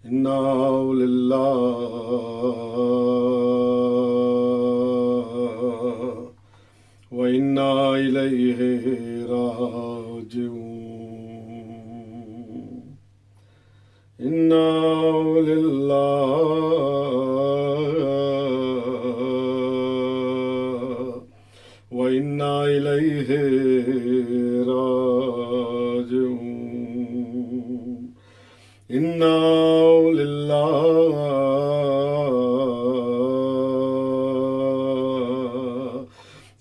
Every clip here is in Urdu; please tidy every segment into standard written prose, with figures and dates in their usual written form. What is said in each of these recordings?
انا للہ و انا الیہ راجعون انا للہ و انا الیہ راجعون انا للہ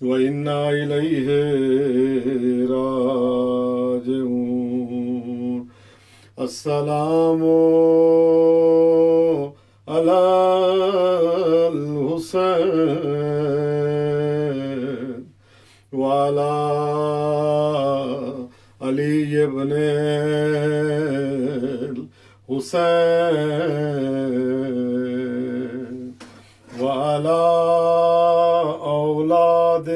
و انا الیہ راجعون السلام علی الحسین وعلی علی ابن الحسین وعلی اولاد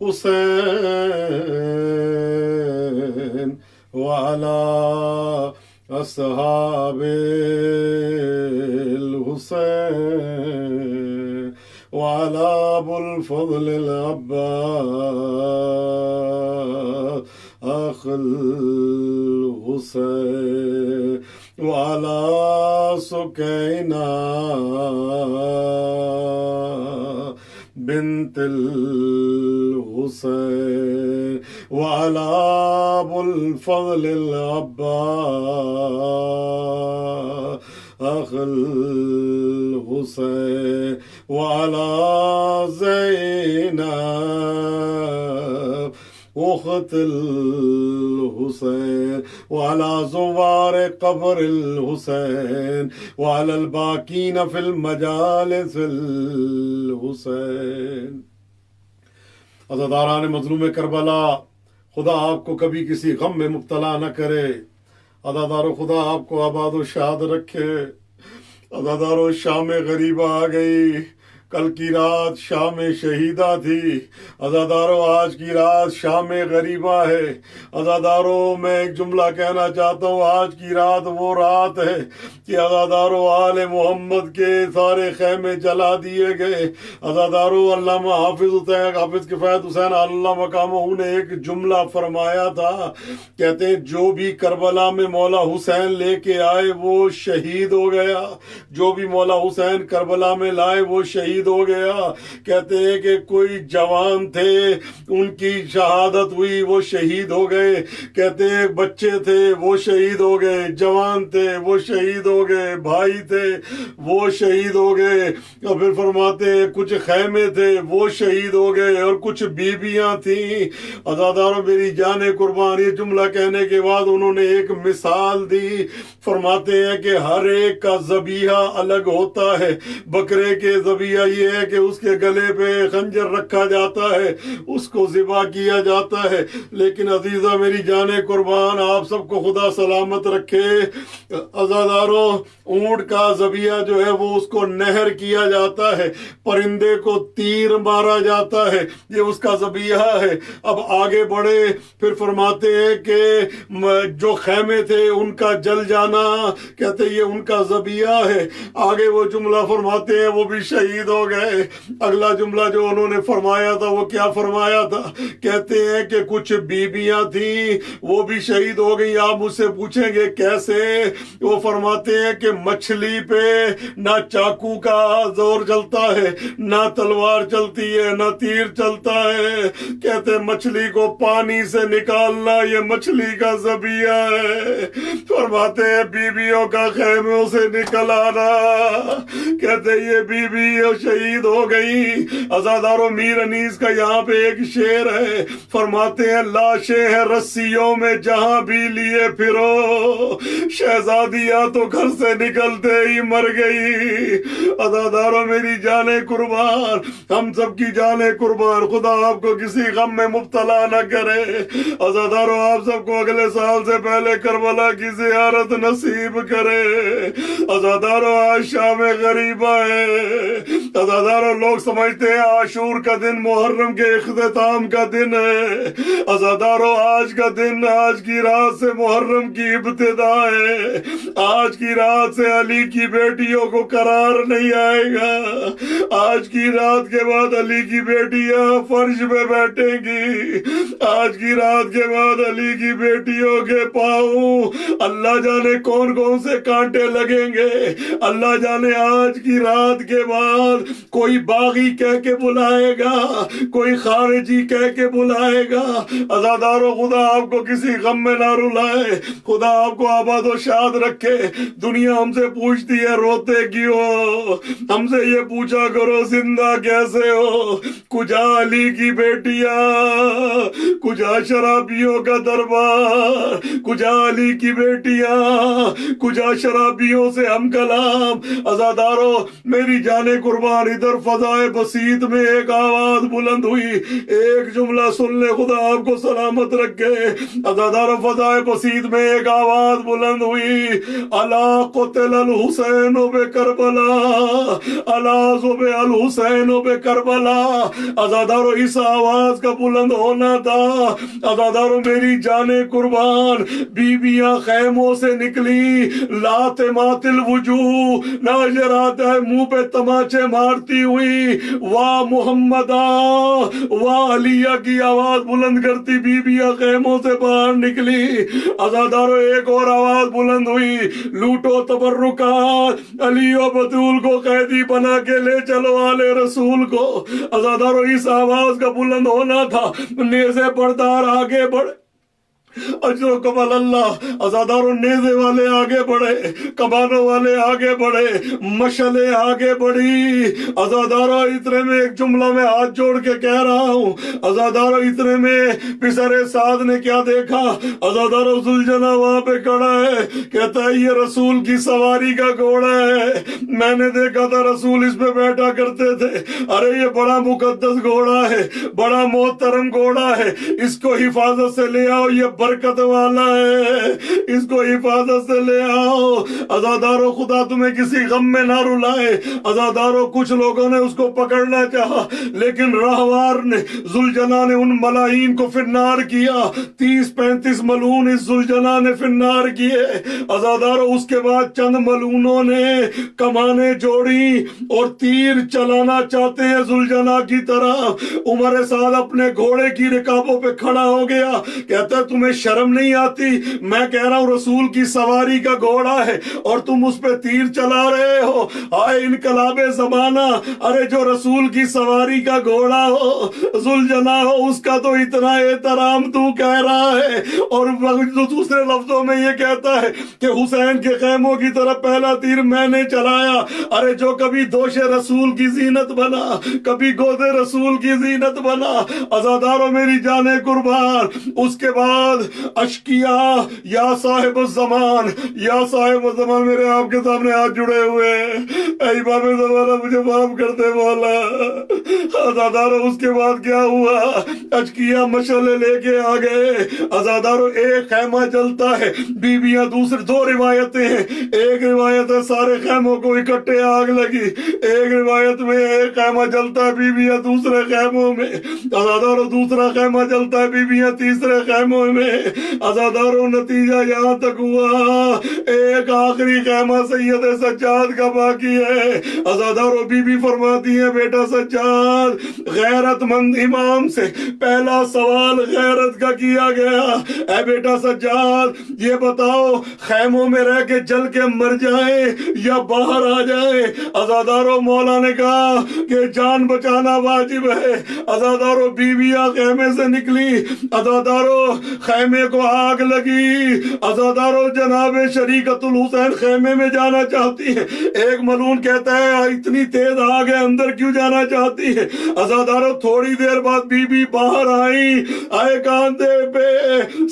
الحسین وعلی اصحاب الحسین وعلی ابو الفضل العباس اخ الحسین وعلی سکینہ بنت الحسین وعلی ابو الفضل العباس اخ الحسین وعلی زینب اخت الحسین وعلی زوار قبر الحسین وعلی الباقین فی المجالس الحسین۔ عزاداران مظلوم کربلا، خدا آپ کو کبھی کسی غم میں مبتلا نہ کرے۔ عزادارو، خدا آپ کو آباد و شاد رکھے۔ عزادارو، شام غریبہ آ گئی۔ کل کی رات شام شہیدہ تھی۔ عزادارو، آج کی رات شام غریبہ ہے۔ عزادارو، میں ایک جملہ کہنا چاہتا ہوں، آج کی رات وہ رات ہے کہ عزادارو آل محمد کے سارے خیمے جلا دیے گئے۔ عزادارو، علامہ حافظ کفایت حسین اللہ مقامہ نے ایک جملہ فرمایا تھا، کہتے ہیں جو بھی کربلا میں مولا حسین لے کے آئے وہ شہید ہو گیا۔ جو بھی مولا حسین کربلا میں لائے وہ شہید ہو گیا۔ کہتے ہیں کہ کوئی جوان تھے، ان کی شہادت ہوئی، وہ شہید ہو گئے۔ کہتے ہیں بچے تھے، وہ شہید ہو گئے، جوان تھے، وہ شہید ہو گئے، بھائی تھے، وہ شہید ہو گئے۔ اور پھر فرماتے ہیں کچھ خیمے تھے، وہ شہید ہو گئے، اور کچھ بیویاں تھیں۔ عزاداروں، میری جان قربان، یہ جملہ کہنے کے بعد انہوں نے ایک مثال دی۔ فرماتے ہیں کہ ہر ایک کا ذبیحہ الگ ہوتا ہے۔ بکرے کے ذبیحہ یہ ہے کہ اس کے گلے پہ خنجر رکھا جاتا ہے، اس کو ذبح کیا جاتا ہے۔ لیکن عزیزہ میری جان قربان، آپ سب کو خدا سلامت رکھے۔ عزاداروں، اونٹ کا ذبیحہ جو ہے وہ اس کو نہر کیا جاتا ہے، پرندے کو تیر مارا جاتا ہے، یہ اس کا ذبیحہ ہے۔ اب آگے بڑھے، پھر فرماتے ہیں کہ جو خیمے تھے ان کا جل جانا، کہتے یہ ان کا ذبیحہ ہے۔ آگے وہ جملہ فرماتے ہیں وہ بھی شہید ہو گئے۔ اگلا جملہ جو انہوں نے فرمایا تھا وہ کیا فرمایا تھا؟ کہتے ہیں کہ کچھ بیویاں تھیں، وہ بھی شہید ہو گئی۔ آپ مجھ سے پوچھیں گے کیسے؟ وہ فرماتے ہیں کہ مچھلی پہ نہ چاقو کا زور چلتا ہے، نہ تلوار چلتی ہے، نہ تیر چلتا ہے۔ کہتے ہیں مچھلی کو پانی سے نکالنا یہ مچھلی کا ذبیحہ ہے۔ فرماتے ہیں بیویوں کا خیموں سے نکل آنا، کہتے ہیں یہ بیوی شہید ہو گئی۔ عزادارو، میر انیس کا یہاں پہ ایک شعر ہے، فرماتے ہیں لاشیں ہیں رسیوں میں جہاں بھی لیے پھرو، شہزادیاں تو گھر سے نکلتے ہی مر گئی۔ عزادارو، میری جانیں قربان، ہم سب کی جانیں قربان، خدا آپ کو کسی غم میں مبتلا نہ کرے۔ عزادارو، آپ سب کو اگلے سال سے پہلے کربلا کی زیارت نصیب کرے۔ عزادارو، آج شام غریبہ ہے۔ عزاداروں لوگ سمجھتے ہیں عاشور کا دن محرم کے اختتام کا دن ہے. عزاداروں آج کا دن، آج کی رات سے محرم کی ابتدا ہے. آج کی رات سے علی کی بیٹیوں کو قرار نہیں آئے گا. آج کی رات کے بعد علی کی بیٹیاں فرش پہ بیٹھیں گی. آج کی رات کے بعد علی کی بیٹیوں کے پاؤں اللہ جانے کون کون سے کانٹے لگیں گے. اللہ جانے آج کی رات کے بعد کوئی باغی کہہ کے بلائے گا، کوئی خارجی کہہ کے بلائے گا. عزاداروں خدا آپ کو کسی غم میں نہ رلائے، خدا آپ کو آباد و شاد رکھے. دنیا ہم سے پوچھتی ہے روتے کیوں، ہم سے یہ پوچھا کرو زندہ کیسے ہو. کجا علی کی بیٹیاں، کجا شرابیوں کا دربار، کجا علی کی بیٹیاں، کجا شرابیوں سے ہم کلام. عزاداروں میری جانے قربان ادھر فضائے بسیط میں ایک آواز بلند ہوئی. ایک جملہ سن لے خدا آپ کو سلامت رکھے. عزاداروں فضائے بسیط میں ایک آواز بلند ہوئی. الا قتل الحسین بکربلا، الا ذبح الحسین بکربلا. عزاداروں اس آواز کا بلند ہونا تھا. عزاداروں میری جانے قربان بیویاں خیموں سے نکلی لاتمات الوجوہ، ناظرات منہ پہ تماچے مارتی ہوئی. واہ محمدہ، واہ علیہ کی آواز بلند کرتی بیویاں خیموں سے باہر نکلی. عزاداروں ایک اور آواز بلند ہوئی. لوٹو تبرکات، علی و بطول کو قیدی بنا کے لے چلو آل رسول کو. عزاداروں اس آواز کا بلند ہونا تھا. نیزے بردار آگے بڑھ، اجر و کمال اللہ. عزاداروں نیزے والے آگے بڑھے، کمانوں والے آگے بڑھے، مشلیں آگے بڑھی. عزاداروں اتنے میں ایک جملہ میں ہاتھ جوڑ کے کہہ رہا ہوں. عزاداروں اتنے میں پسر سعد نے کیا دیکھا؟ عزاداروں ذوالجلال وہاں پہ کھڑا ہے، کہتا ہے یہ رسول کی سواری کا گھوڑا ہے. میں نے دیکھا تھا رسول اس پہ بیٹھا کرتے تھے. ارے یہ بڑا مقدس گھوڑا ہے، بڑا محترم گھوڑا ہے، اس کو حفاظت سے لے آؤ، یہ برکت والا ہے، اس کو حفاظت سے لے آؤ. عزاداروں خدا تمہیں کسی غم میں نہ رلائے. عزاداروں کچھ لوگوں نے اس کو پکڑنا چاہا لیکن راہوار نے، ذوالجلال نے ان ملاعین کو فنار کیا. 30-35 ملعون اس ذوالجلال نے فنار کیے. عزاداروں اس کے بعد چند ملعونوں نے کمانے جوڑی اور تیر چلانا چاہتے ہیں ذوالجلال کی طرف. عمر سعد اپنے گھوڑے کی رکابوں پہ کھڑا ہو گیا، کہتا ہے تمہیں شرم نہیں آتی؟ میں کہہ رہا ہوں رسول کی سواری کا گھوڑا ہے اور تم اس پہ تیر چلا رہے ہو. آئے انقلاب زمانہ. ارے جو رسول کی سواری کا گھوڑا ہو، ذوالجلال ہو، اس کا تو اتنا احترام تو کہہ رہا ہے، اور دوسرے لفظوں میں یہ کہتا ہے کہ حسین کے خیموں کی طرف پہلا تیر میں نے چلایا. ارے جو کبھی دوش رسول کی زینت بنا، کبھی گود رسول کی زینت بنا. عزاداروں میری جانے قربان اس کے بعد اشکیا، یا صاحب الزمان، یا صاحب الزمان، میرے آپ کے سامنے ہاتھ جڑے ہوئے. اے امام زمانہ مجھے معاف کرتے مولا. عزاداروں اس کے بعد کیا ہوا؟ اشکیا مشعلے لے کے آ گئے. عزاداروں ایک خیمہ جلتا ہے، بیویاں دوسرے. دو روایتیں ہیں، ایک روایت ہے سارے خیموں کو اکٹھے آگ لگی، ایک روایت میں ایک خیمہ جلتا ہے بیویاں دوسرے خیموں میں. عزاداروں دوسرا خیمہ جلتا ہے بیویاں تیسرے خیموں میں. عزاداروں نتیجہ یہاں تک ہوا ایک آخری خیمہ سید سجاد کا باقی ہے. عزاداروں بی بی فرماتی ہیں بیٹا سجاد، غیرت مند امام سے پہلا سوال غیرت کا کیا گیا. اے بیٹا سجاد یہ بتاؤ خیموں میں رہ کے جل کے مر جائیں یا باہر آ جائیں؟ عزاداروں مولا نے کہا کہ جان بچانا واجب ہے. عزاداروں بیویاں خیمے سے نکلی، عزاداروں خیمے کو آگ لگی. عزاداروں جناب شریکت الحسین خیمے میں جانا چاہتی ہے. ایک ملعون کہتا ہے اتنی تیز آگ ہے اندر کیوں جانا چاہتی ہے؟ عزاداروں تھوڑی دیر بعد بی بی باہر آئی. آئے کاندھے پہ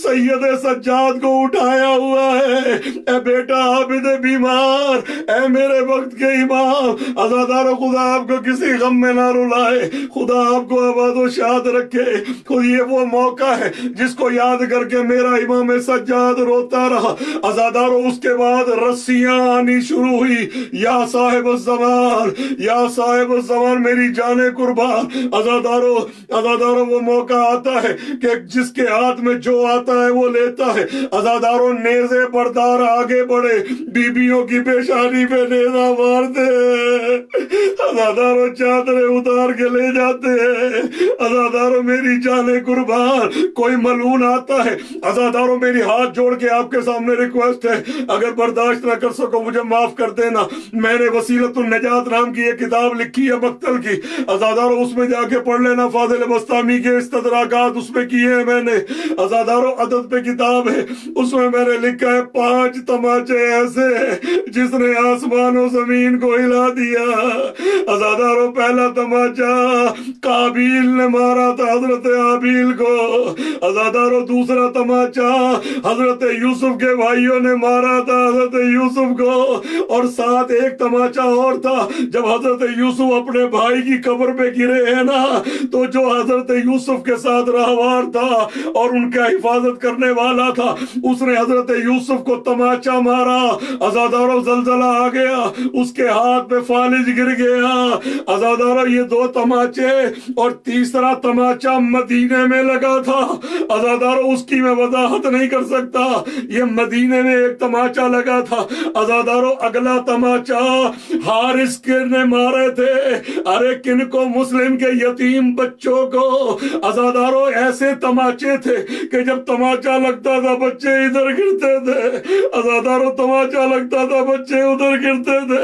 سید سجاد کو اٹھایا ہوا ہے. اے بیٹا عابد بیمار، اے میرے وقت کے امام. عزاداروں خدا آپ کو کسی غم میں نہ رلائے، خدا آپ کو آباد و شاد رکھے. خود یہ وہ موقع ہے جس کو یاد کر کر کے میرا امام سجاد روتا رہا. عزادارو اس کے بعد رسیاں آنی شروع ہوئی. یا صاحب الزمان، یا صاحب الزمان، میری جان قربان. عزادارو وہ موقع آتا ہے کہ جس کے ہاتھ میں جو آتا ہے وہ لیتا ہے. عزادارو نیزے بردار آگے بڑھے، بیویوں کی پیشانی پہ نیزہ مارتے، عزادارو چادریں اتار کے لے جاتے ہیں. عزادارو میری جان قربان، کوئی ملعون آتا ہے. عزادارو میری ہاتھ جوڑ کے آپ کے سامنے ریکویسٹ ہے، اگر برداشت نہ کر سکو مجھے معاف کر دینا. میں نے وسیلۃ النجات نام کی ایک کتاب لکھی ہے مقتل کی، عزادارو اس میں جا کے پڑھ لینا. فاضل بسطامی کے استدراکات اس میں کیے ہیں میں نے. عزادارو عدد پہ کتاب ہے، اس میں نے لکھا ہے 5 تماچے ایسے جس نے آسمان و زمین کو ہلا دیا. عزادارو پہلا تماچا قابیل نے مارا تھا حضرت حابیل کو. عزادارو دوسرا تماچا حضرت یوسف کے بھائیوں نے مارا تھا حضرت یوسف کو. اور ساتھ ایک تماچا اور تھا جب حضرت یوسف اپنے بھائی کی قبر پہ گرے ہیں نا، تو جو حضرت یوسف کے ساتھ راہوار تھا اور ان کا حفاظت کرنے والا تھا، اس نے حضرت یوسف کو تماچا مارا. عزادارو زلزلہ آ گیا، اس کے ہاتھ پہ فالج گر گیا. عزادارو یہ 2 تماچے اور تیسرا تماچا مدینے میں لگا تھا. عزادارو اس کی میں وضاحت نہیں کر سکتا، یہ مدینے میں ایک تماچا لگا تھا. عزادارو اگلا تماچا حارث کے نے مارے تھے. ارے کن کو؟ مسلم کے یتیم بچوں کو. عزادارو ایسے تماچے تھے کہ جب تماچا لگتا تھا بچے ادھر گرتے تھے، عزادارو تماچا لگتا تھا بچے ادھر گرتے تھے.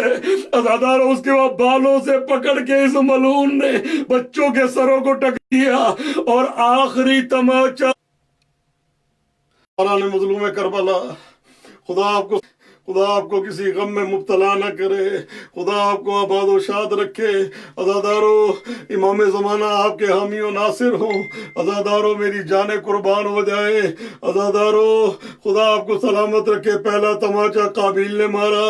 عزادارو اس کے بعد بالوں سے پکڑ کے اس ملعون نے بچوں کے سروں کو ٹک دیا. اور آخری تماچا مظلوم کربلا. خدا آپ کو کسی غم میں مبتلا نہ کرے، خدا آپ کو آباد و شاد رکھے. عزادارو امام زمانہ آپ کے حامی و ناصر ہوں. عزادارو میری جان قربان ہو جائے. عزادارو خدا آپ کو سلامت رکھے. پہلا تماچا قابیل نے مارا،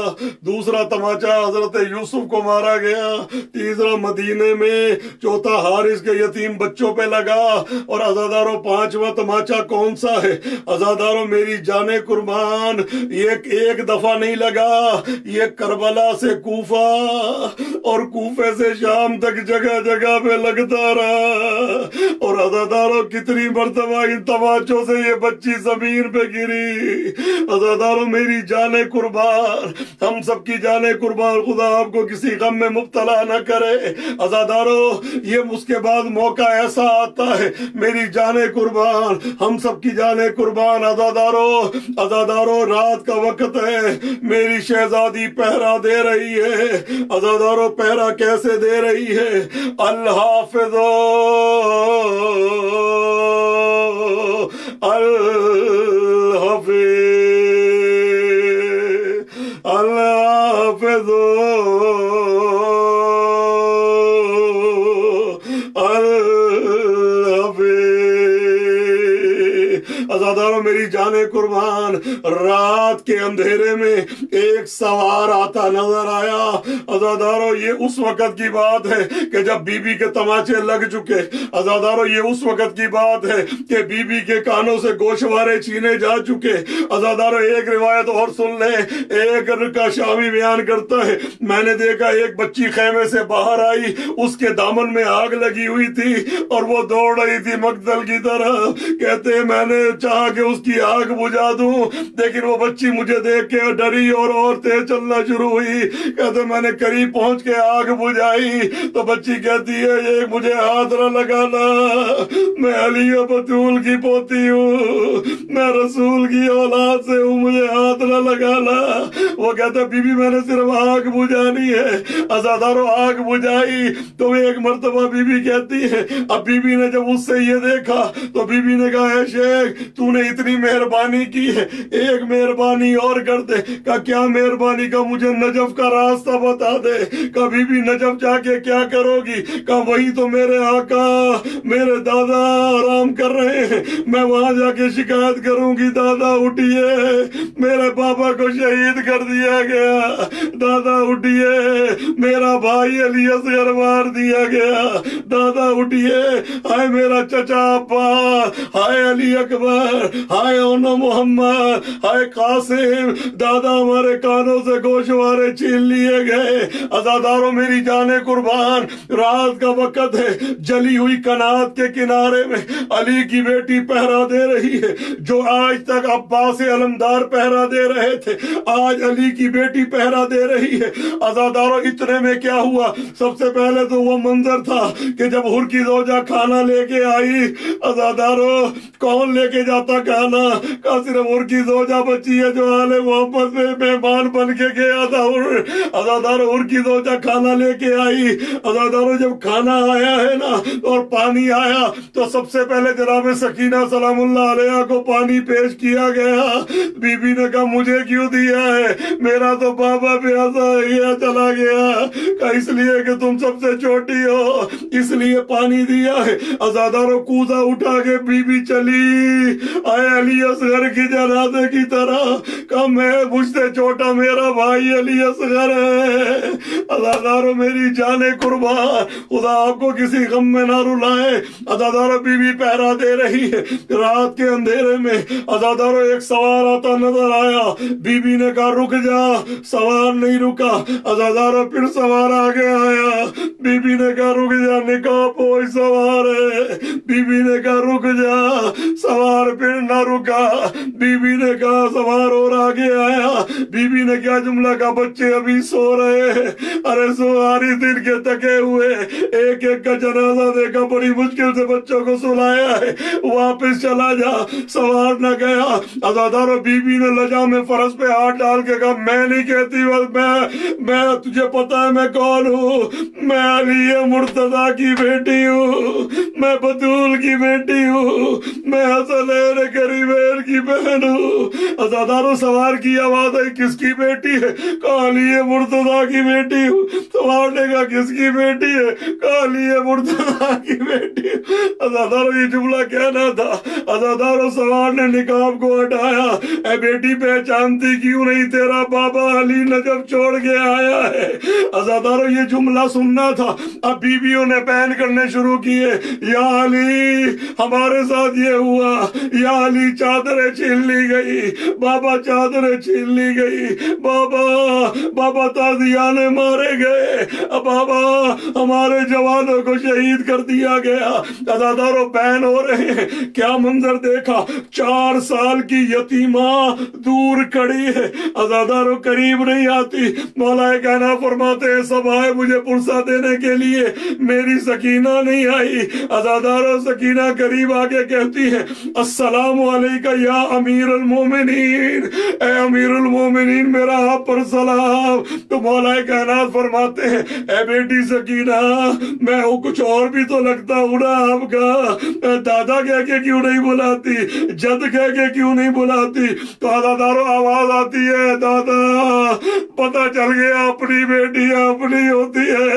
دوسرا تماچا حضرت یوسف کو مارا گیا، تیسرا مدینے میں، چوتھا حارث کے یتیم بچوں پہ لگا. اور عزادارو 5واں تماچا کون سا ہے؟ عزادارو میری جان قربان، یہ ایک دفعہ نہیں لگا، یہ کربلا سے کوفہ اور کوفے سے شام تک جگہ جگہ پہ لگتا رہا. اور عزادارو کتنی مرتبہ ان تماچوں سے یہ بچی زمین پہ گری. عزادارو میری جان قربان، ہم سب کی جان قربان، خدا آپ کو کسی غم میں مبتلا نہ کرے. عزادارو یہ اس کے بعد موقع ایسا آتا ہے، میری جان قربان، ہم سب کی جان قربان. عزادارو رات کا وقت ہے، میری شہزادی پہرا دے رہی ہے. عزادارو پہرا کیسے دے رہی ہے؟ الحافظ الحافظ الحافظ عزادارو میری جان قربان، رات کے اندھیرے میں ایک سوار آتا نظر آیا. عزادارو یہ اس وقت کی بات ہے کہ جب بی بی کے تماچے لگ چکے. عزادارو یہ اس وقت کی بات ہے کہ بی بی کے کانوں سے گوشوارے چھینے جا چکے. عزادارو ایک روایت اور سن لیں. ایک کا شامی بیان کرتا ہے، میں نے دیکھا ایک بچی خیمے سے باہر آئی، اس کے دامن میں آگ لگی ہوئی تھی اور وہ دوڑ رہی تھی مقتل کی طرف. کہتے ہیں میں نے چاہا کہ اس کی آگ بجھا دوں، لیکن وہ بچی مجھے دیکھ کے ڈری اور تیز چلنا شروع ہوئی. کہتے میں نے قریب پہنچ کے آگ بجھائی تو بچی کہتی ہے یہ مجھے ہاتھ نہ لگانا، میں علی و بطول کی پوتی ہوں، میں رسول کی اولاد سے ہوں، مجھے ہاتھ نہ لگانا. وہ کہتا بی بی میں نے صرف آگ بجھانی ہے. عزادارو آگ بجھائی تو ایک مرتبہ بی بی کہتی ہے، اب بی بی نے جب اس سے یہ دیکھا تو بی بی نے کہا اے شیخ تو نے اتنی مہربانی کی ہے، ایک مہربانی اور کر دے. کہا کیا مہربانی؟ کا مجھے نجف کا راستہ بتا دے. کہا بی بی نجف جا کے کیا کرو گی؟ کہا وہی تو میرے آقا میرے دادا آرام کر رہے ہیں، میں وہاں جا کے شکایت کروں گی دادا اٹھیے میرے پاپا کو شہید کر دیا گیا، دادا اٹھیے میرا بھائی علی اصغر مار دیا گیا، دادا اٹھیے، ہائے میرا چچا ابا، ہائے علی اکبر اکبر، ہائے اونا محمد، ہائے قاسم، دادا ہمارے کانوں سے گوشوارے چھین لیے گئے۔ عزاداروں میری جانیں قربان، رات کا وقت ہے، جلی ہوئی کنات کے کنارے میں علی کی بیٹی پہرا دے رہی ہے، جو آج تک عباس علمدار پہرا دے رہے تھے، آج علی کی بیٹی پہرا دے رہی ہے۔ عزاداروں اتنے میں کیا ہوا؟ سب سے پہلے تو وہ منظر تھا کہ جب حر کی زوجہ کھانا لے کے آئی، عزاداروں کون لے کے جاتا کھانا؟ کہا صرف حر کی زوجہ بچی ہے جو آل محمد میں مہمان بن کے گیا تھا۔ عزاداروں حر کی زوجہ کھانا لے کے آئی۔ عزاداروں جب کھانا آیا ہے نا اور پانی آیا تو سب سے پہلے جناب سکینہ سلام اللہ علیہ کو پانی پیش کیا گیا۔ بی بی نے کہا مجھے کیوں دیا ہے؟ میرا تو بابا پیاسا ہے چلا گیا۔ کہا اس لیے کہ تم سب سے چھوٹی ہو اس لیے پانی دیا ہے۔ عزاداروں کوزہ اٹھا کے بی بی چلی آئے علی اصغر کی جنازے کی طرح۔ کہا میں مجھ سے چھوٹا میرا بھائی علی اصغر ہے۔ عزاداروں میری جانیں قربان، خدا آپ کو کسی غم میں نہ رلائے۔ عزاداروں بی بی پہرا دے رہی ہے رات کے اندھیرے میں۔ عزاداروں ایک سوار آتا نظر آیا، بی بی نے کہا رک جا، سوار نہیں رکا۔ عزاداروں پھر سوار آگے آیا، بی بی نے کہا رک جا، نکاح پوش سوار ہے۔ بی بی نے کہا رک جا، سوار پھر نہ رکا۔ بی بی نے کہا سوار اور آگے آیا، بی بی نے کیا جملہ کہا بچے ابھی سو رہے ہیں۔ ارے سواری دن کے تکے ہوئے، ایک ایک کا جنازہ دیکھا، بڑی مشکل سے بچوں کو سلایا ہے، واپس چلا جا۔ سوار نہ گیا۔ عزاداروں بی بی نے لجا میں فرش پہ ہاتھ ڈال کے کہا میں نہیں کہتی، میں تجھے پتا ہے میں کون ہوں، میں علی مرتضیٰ کی بیٹی ہوں، میں بطول کی بیٹی ہوں، میں حسنین کریمین کی بہن ہوں۔ عزاداروں سوار کی آواز آئی کس کی بیٹی ہے؟ کہا علی مرتضیٰ کی بیٹی ہوں۔ سوار نے کہا کس کی بیٹی ہے؟ کہا علی مرتضیٰ کی بیٹی ہوں۔ عزاداروں یہ جملہ کہنا تھا۔ عزاداروں سوار نے نقاب کو ہٹایا، اے بیٹی پہچانتی کیوں نہیں؟ تیرا بابا علی نجف چھوڑ کے آیا ہے۔ عزاداروں یہ جملہ سننا تھا۔ اب بیویوں نے بیان کرنے شروع کیے، یا علی ہمارے ساتھ یہ ہوا، یا علی چادریں چھین لی گئی، بابا چادریں چھین لی گئی، بابا تازیانے مارے گئے، بابا ہمارے جوانوں کو شہید کر دیا گیا۔ عزاداروں بیان ہو رہے ہیں، کیا منظر دیکھا، 4 سال کی یتیمہ دور کھڑی ہے، عزاداروں قریب نہیں آتی۔ مولا کائنات فرماتے ہیں سب آئے مجھے پرسہ دینے کے لیے، میری سکینہ نہیں آئی۔ عزاداروں سکینہ قریب آگے کہتی ہے السلام علیکہ یا امیر المومنین، اے امیر المومنین میرا آپ پر سلام۔ تو مولا کائنات فرماتے ہیں اے بیٹی سکینہ میں ہوں کچھ اور بھی تو لگتا ہوں نا آپ کا، دادا کہہ کے کیوں نہیں بلاتی، جد کہہ کے کیوں نہیں بلاتی؟ تو عزاداروں آواز آتی ہے دادا پتہ چل گیا اپنی بیٹی اپنی ہوتی ہے۔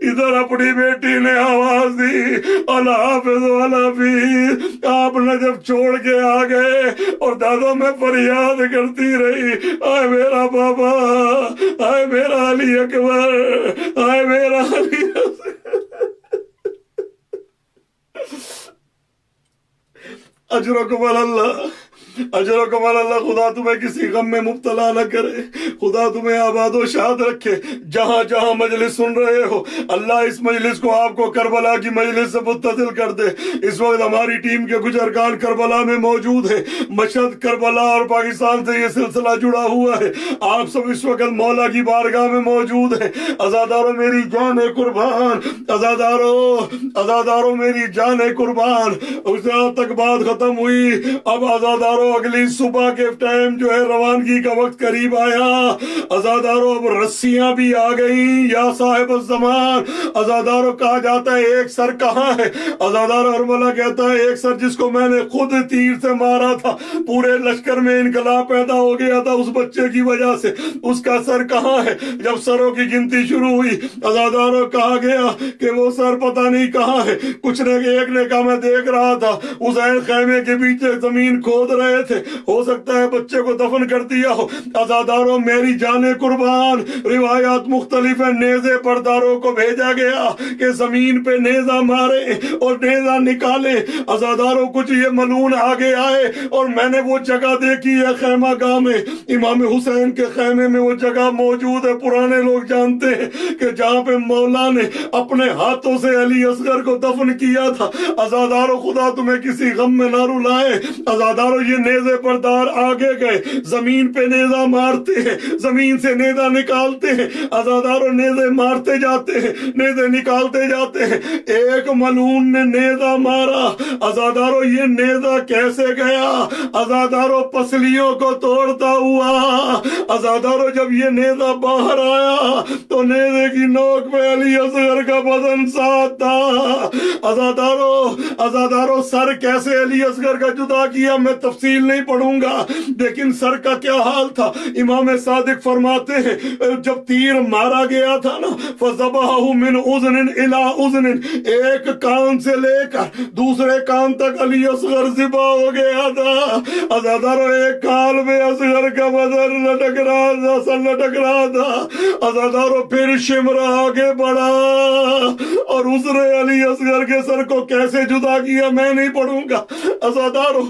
ادھر اپنی بیٹی نے آواز دی اللہ حافظ والا حفیظ، آپ نجف چھوڑ کے آ گئے اور دادا میں فریاد کرتی رہی، آئے میرا بابا، آئے میرا علی اکبر، آئے میرا علی اجرکم اللہ، اجرکم اللہ۔ خدا تمہیں کسی غم میں مبتلا نہ کرے، خدا تمہیں آباد و شاد رکھے۔ جہاں جہاں مجلس سن رہے ہو اللہ اس مجلس کو آپ کو کربلا کی مجلس سے متصل کر دے۔ اس وقت ہماری ٹیم کے کچھ ارکان کربلا میں موجود ہیں، مشہد کربلا اور پاکستان سے یہ سلسلہ جڑا ہوا ہے۔ آپ سب اس وقت مولا کی بارگاہ میں موجود ہیں۔ عزاداروں میری جان قربان، عزاداروں میری جان قربان۔ اس رات تک بات ختم ہوئی، اب عزاداروں اگلی صبح کے ٹائم جو ہے روانگی کا وقت قریب آیا۔ عزاداروں اب رسیاں بھی آ گئیں، یا صاحب الزمان۔ عزاداروں کہا جاتا ہے ایک سر کہاں ہے؟ عزاداروں ارملہ کہتا ہے ایک سر جس کو میں نے خود تیر سے مارا تھا، پورے لشکر میں انقلاب پیدا ہو گیا تھا اس بچے کی وجہ سے، اس کا سر کہاں ہے؟ جب سروں کی گنتی شروع ہوئی عزاداروں کہا گیا کہ وہ سر پتہ نہیں کہاں ہے۔ کچھ نے ایک نے کہا میں دیکھ رہا تھا حسین خیمے کے پیچھے زمین کھود رہے گئے تھے، ہو سکتا ہے بچے کو دفن کر دیا ہو۔ عزاداروں میری جان قربان، روایات مختلف ہیں، نیزے پرداروں کو بھیجا گیا کہ زمین پہ نیزہ مارے اور نیزہ نکالے۔ عزاداروں کچھ یہ ملعون آگے آئے اور میں نے وہ جگہ دیکھی ہے خیمہ گاہ میں، امام حسین کے خیمے میں وہ جگہ موجود ہے، پرانے لوگ جانتے ہیں کہ جہاں پہ مولا نے اپنے ہاتھوں سے علی اصغر کو دفن کیا تھا۔ عزاداروں خدا تمہیں کسی غم میں نہ رلائے۔ عزاداروں یہ نیزے پردار آگے گئے، زمین پہ نیزہ مارتے ہیں، زمین سے نیزہ نکالتے ہیں، عزاداروں نیزے مارتے جاتے ہیں، نیزے نکالتے جاتے ہیں۔ ایک ملعون نے نیزہ مارا، عزاداروں یہ نیزہ کیسے گیا؟ عزاداروں پسلیوں کو توڑتا ہوا۔ عزاداروں جب یہ نیزہ باہر آیا تو نیزے کی نوک پہ علی اصغر کا بدن ساتھ تھا۔ عزاداروں سر کیسے علی اصغر کا جدا کیا میں تفصیل نہیں پڑھوں گا، لیکن سر کا کیا حال تھا امام صادق فرماتے ہیں جب تیر مارا گیا تھا نا، فَذَبَحَهُ مِنْ أُذْنٍ إِلَىٰ أُذْنٍ، ایک کان سے لے کر دوسرے کان تک علی اصغر ذبح ہو گیا تھا۔ عزاداروں ایک کال میں اصغر کا بدن لٹک رہا تھا، سر لٹک رہا تھا۔ عزاداروں پھر شمرہ آگے بڑھا اور اس نے علی اصغر کے سر کو کیسے جدا کیا میں نہیں پڑھوں گا۔ عزاداروں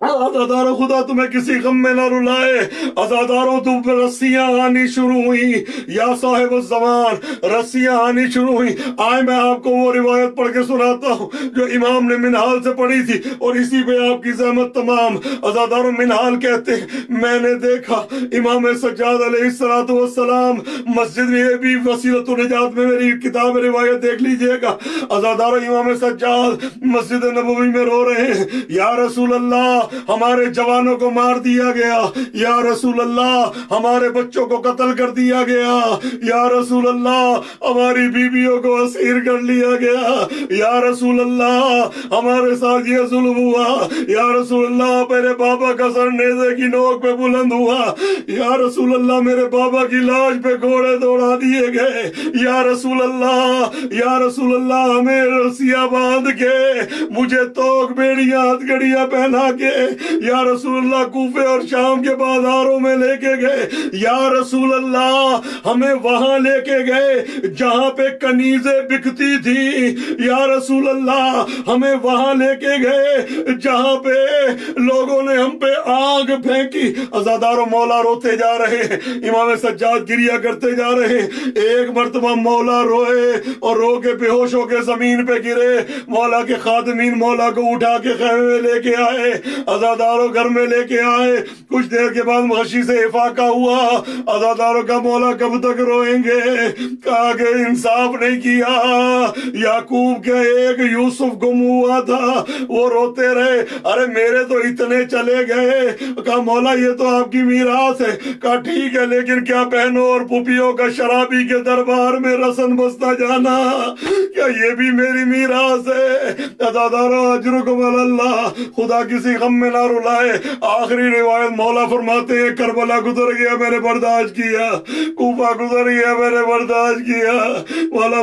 خدا تمہیں کسی غم میں نہ رلائے۔ عزاداروں تم پہ رسیاں آنی شروع ہوئی، یا صاحب الزمان، رسیاں آنی شروع ہوئی۔ آئے میں آپ کو وہ روایت پڑھ کے سناتا ہوں جو امام نے منہال سے پڑھی تھی اور اسی پہ آپ کی زحمت تمام۔ عزاداروں منہال کہتے ہیں میں نے دیکھا امام سجاد علیہ السلام مسجد میں، یہ بھی وسیلۃ النجات میں میری کتاب روایت دیکھ لیجئے گا۔ عزاداروں امام سجاد مسجد نبوی میں رو رہے ہیں، یا رسول اللہ ہمارے جوانوں کو مار دیا گیا، یا رسول اللہ ہمارے بچوں کو قتل کر دیا گیا، یا رسول اللہ ہماری بیویوں کو اسیر کر لیا گیا، یا رسول اللہ ہمارے ساتھ یہ ظلم ہوا، یا رسول اللہ میرے بابا کا سر نیزے کی نوک پہ بلند ہوا، یا رسول اللہ میرے بابا کی لاش پہ گھوڑے دوڑا دیے گئے، یا رسول اللہ ہمیں رسیاں باندھ کے، مجھے توک بیڑیاں ہتھ گڑیاں پہنا کے یا رسول اللہ کوفے اور شام کے بازاروں میں لے کے گئے، یا رسول اللہ ہمیں وہاں لے کے گئے جہاں پہ کنیزیں بکتی تھی، یا رسول اللہ ہمیں وہاں لے کے گئے جہاں پہ لوگوں نے ہم پہ آگ پھینکی۔ عزاداروں مولا روتے جا رہے ہیں، امام سجاد گریا کرتے جا رہے ہیں۔ ایک مرتبہ مولا روئے اور رو کے بے ہوش ہو کے زمین پہ گرے، مولا کے خادمین مولا کو اٹھا کے خیمے میں لے کے آئے، عزاداروں گھر میں لے کے آئے۔ کچھ دیر کے بعد غشی سے افاقہ ہوا، عزاداروں کا مولا کب تک روئیں گے؟ کہا کہ انصاف نہیں کیا۔ یعقوب کے ایک یوسف گم ہوا تھا، وہ روتے رہے، ارے میرے تو اتنے چلے گئے۔ کہا مولا یہ تو آپ کی میراث ہے۔ کہا ٹھیک ہے لیکن کیا بہنوں اور پھوپھیوں کا شرابی کے دربار میں رسن بستا جانا کیا یہ بھی میری میراث ہے؟ عزاداروں اجرکم علی اللہ، خدا کسی غم میں نہ رلائے۔ آخری روایت مولا فرماتے ہیں کربلا گزر گیا میں نے برداشت کیا، کوفہ گزر گیا میں نے برداشت کیا۔ مولا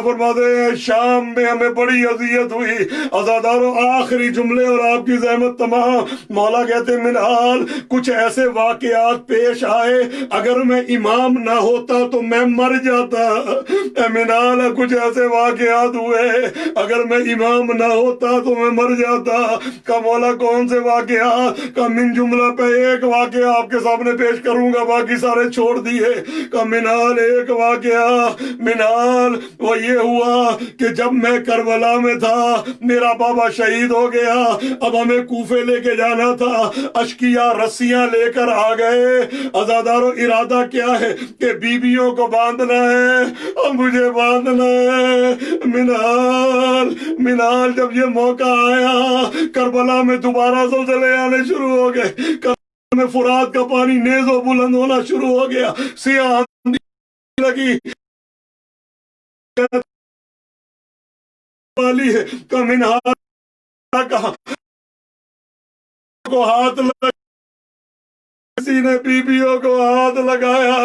فرماتے ہیں شام میں ہمیں بڑی اذیت ہوئی۔ عزاداروں آخری جملے اور آپ کی زحمت تمام۔ مولا کہتے ہیں منہال کچھ ایسے واقعات پیش آئے، اگر میں امام نہ ہوتا تو میں مر جاتا۔ اے منہال کچھ ایسے واقعات ہوئے، اگر میں امام نہ ہوتا تو میں مر جاتا۔ کا مولا کون سے واقعات؟ کا من جملہ پہ ایک واقعہ آپ کے سامنے پیش کروں گا، باقی سارے چھوڑ دیے۔ کا منہال ایک واقعہ، منہال وہ یہ ہوا کہ جب میں کربلا میں تھا میرا بابا شہید ہو گیا، اب ہمیں کوفے لے کے جانا تھا، اشکیا رسیاں لے کر آ گئے۔ عزاداروں ارادہ کیا ہے کہ بیویوں کو باندھنا ہے اور مجھے باندھنا ہے۔ منہال جب یہ موقع آیا کربلا میں دوبارہ زلزلے آنے شروع ہو گئے، کربلا میں فرات کا پانی نیزوں بلند ہونا شروع ہو گیا، سیاہ آندھی لگی والی ہے۔ کا منہال کہا کو ہاتھ لگا، کسی نے بیویوں کو ہاتھ لگایا،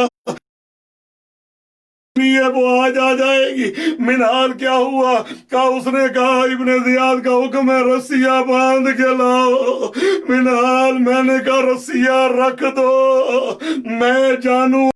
نہیں ہے وہ آج آ جائے گی۔ منہال کیا ہوا؟ کہا اس نے کہا ابن زیاد کا حکم ہے رسیاں باندھ کے لاؤ۔ منہال میں نے کہا رسیاں رکھ دو، میں جانوں